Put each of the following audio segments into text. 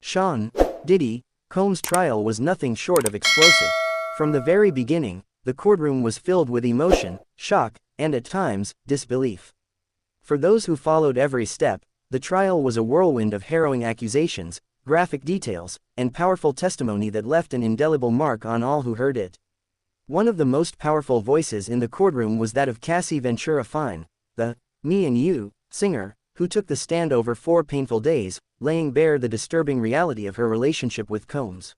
Sean, Diddy, Combs' trial was nothing short of explosive. From the very beginning, the courtroom was filled with emotion, shock, and at times, disbelief. For those who followed every step, the trial was a whirlwind of harrowing accusations, graphic details, and powerful testimony that left an indelible mark on all who heard it. One of the most powerful voices in the courtroom was that of Cassie Ventura, the "Me and You" singer, who took the stand over 4 painful days, laying bare the disturbing reality of her relationship with Combs.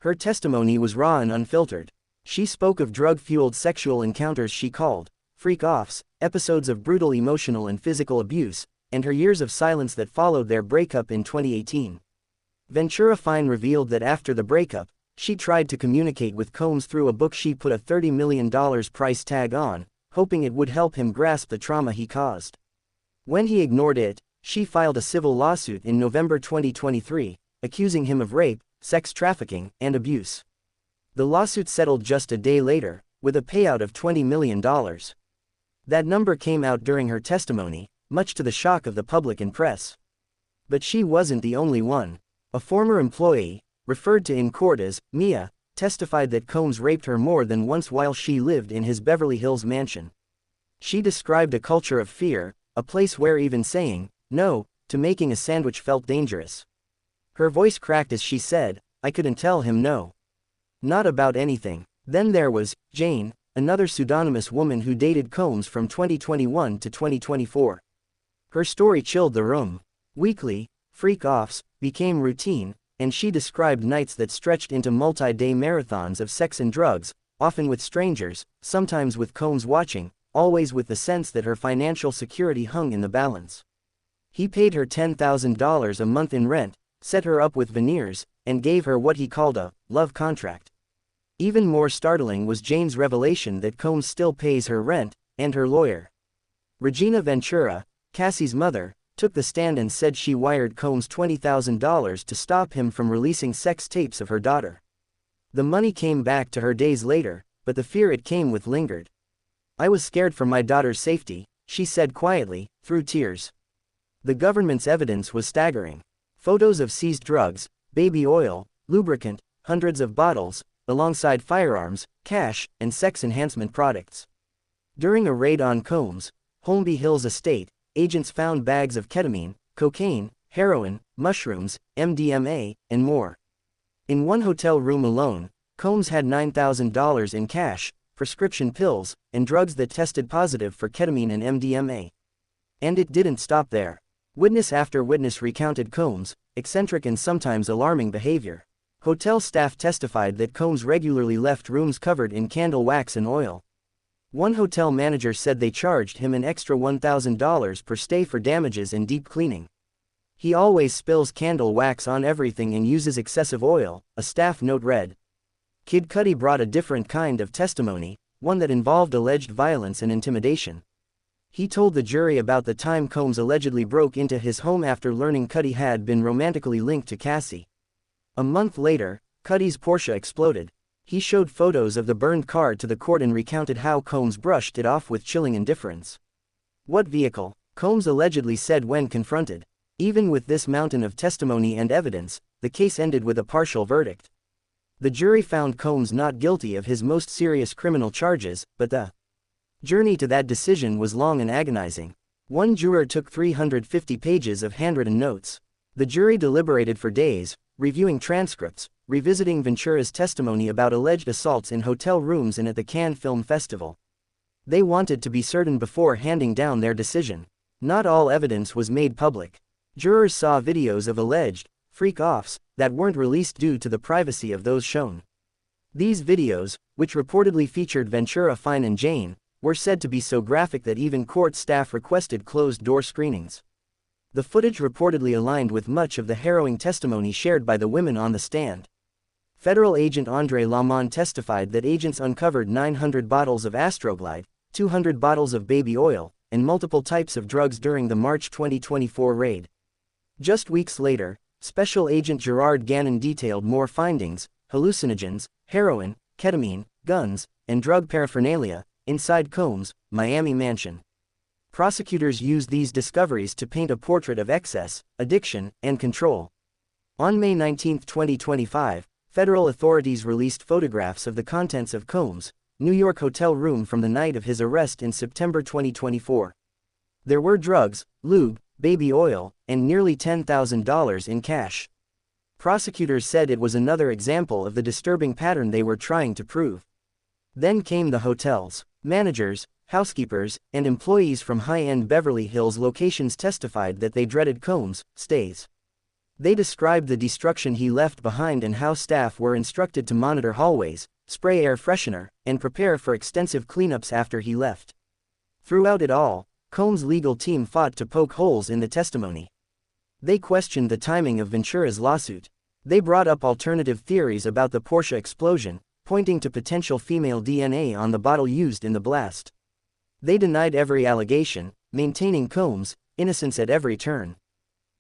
Her testimony was raw and unfiltered. She spoke of drug-fueled sexual encounters she called freak-offs, episodes of brutal emotional and physical abuse, and her years of silence that followed their breakup in 2018. Ventura revealed that after the breakup, she tried to communicate with Combs through a book she put a $30 million price tag on, hoping it would help him grasp the trauma he caused. When he ignored it, she filed a civil lawsuit in November 2023, accusing him of rape, sex trafficking, and abuse. The lawsuit settled just a day later, with a payout of $20 million. That number came out during her testimony, much to the shock of the public and press. But she wasn't the only one. A former employee, referred to in court as Mia, testified that Combs raped her more than once while she lived in his Beverly Hills mansion. She described a culture of fear, a place where even saying no to making a sandwich felt dangerous. Her voice cracked as she said, "I couldn't tell him no. Not about anything." Then there was Jane, another pseudonymous woman who dated Combs from 2021 to 2024. Her story chilled the room. Weekly freak-offs became routine, and she described nights that stretched into multi-day marathons of sex and drugs, often with strangers, sometimes with Combs watching, always with the sense that her financial security hung in the balance. He paid her $10,000 a month in rent, set her up with veneers, and gave her what he called a love contract. Even more startling was Jane's revelation that Combs still pays her rent, and her lawyer. Regina Ventura, Cassie's mother, took the stand and said she wired Combs $20,000 to stop him from releasing sex tapes of her daughter. The money came back to her days later, but the fear it came with lingered. "I was scared for my daughter's safety," she said quietly, through tears. The government's evidence was staggering. Photos of seized drugs, baby oil, lubricant, hundreds of bottles, alongside firearms, cash, and sex enhancement products. During a raid on Combs' Holmby Hills estate, agents found bags of ketamine, cocaine, heroin, mushrooms, MDMA, and more. In one hotel room alone, Combs had $9,000 in cash, prescription pills, and drugs that tested positive for ketamine and MDMA. And it didn't stop there. Witness after witness recounted Combs' eccentric and sometimes alarming behavior. Hotel staff testified that Combs regularly left rooms covered in candle wax and oil. One hotel manager said they charged him an extra $1,000 per stay for damages and deep cleaning. "He always spills candle wax on everything and uses excessive oil," a staff note read. Kid Cudi brought a different kind of testimony, one that involved alleged violence and intimidation. He told the jury about the time Combs allegedly broke into his home after learning Cudi had been romantically linked to Cassie. A month later, Cudi's Porsche exploded. He showed photos of the burned car to the court and recounted how Combs brushed it off with chilling indifference. "What vehicle?" Combs allegedly said when confronted. Even with this mountain of testimony and evidence, the case ended with a partial verdict. The jury found Combs not guilty of his most serious criminal charges, but the journey to that decision was long and agonizing. One juror took 350 pages of handwritten notes. The jury deliberated for days, reviewing transcripts, revisiting Ventura's testimony about alleged assaults in hotel rooms and at the Cannes Film Festival. They wanted to be certain before handing down their decision. Not all evidence was made public. Jurors saw videos of alleged freak-offs that weren't released due to the privacy of those shown. These videos, which reportedly featured Ventura and Jane, were said to be so graphic that even court staff requested closed-door screenings. The footage reportedly aligned with much of the harrowing testimony shared by the women on the stand. Federal agent Andre Lamond testified that agents uncovered 900 bottles of Astroglide, 200 bottles of baby oil, and multiple types of drugs during the March 2024 raid. Just weeks later, Special Agent Gerard Gannon detailed more findings: hallucinogens, heroin, ketamine, guns, and drug paraphernalia inside Combs' Miami mansion. Prosecutors used these discoveries to paint a portrait of excess, addiction, and control. On May 19, 2025, federal authorities released photographs of the contents of Combs' New York hotel room from the night of his arrest in September 2024. There were drugs, lube, baby oil, and nearly $10,000 in cash. Prosecutors said it was another example of the disturbing pattern they were trying to prove. Then came the hotels. Managers, housekeepers, and employees from high-end Beverly Hills locations testified that they dreaded Combs' stays. They described the destruction he left behind and how staff were instructed to monitor hallways, spray air freshener, and prepare for extensive cleanups after he left. Throughout it all, Combs' legal team fought to poke holes in the testimony. They questioned the timing of Ventura's lawsuit. They brought up alternative theories about the Porsche explosion, pointing to potential female DNA on the bottle used in the blast. They denied every allegation, maintaining Combs' innocence at every turn.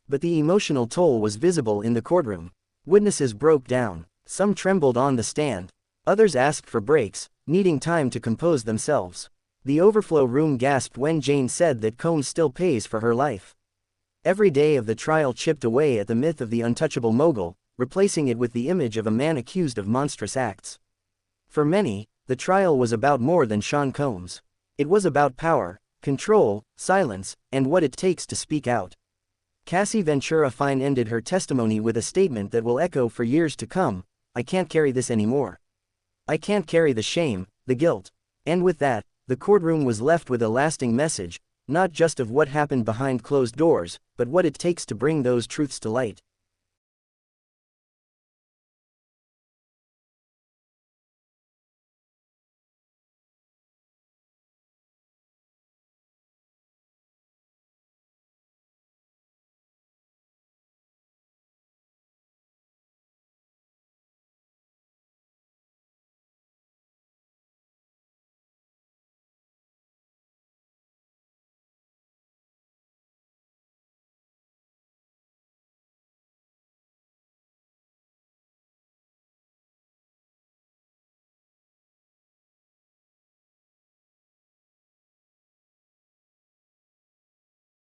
But the emotional toll was visible in the courtroom. Witnesses broke down. Some trembled on the stand. Others asked for breaks, needing time to compose themselves. The overflow room gasped when Jane said that Combs still pays for her life. Every day of the trial chipped away at the myth of the untouchable mogul, replacing it with the image of a man accused of monstrous acts. For many, the trial was about more than Sean Combs. It was about power, control, silence, and what it takes to speak out. Cassie Ventura Fine ended her testimony with a statement that will echo for years to come: "I can't carry this anymore. I can't carry the shame, the guilt." And with that, the courtroom was left with a lasting message, not just of what happened behind closed doors, but what it takes to bring those truths to light.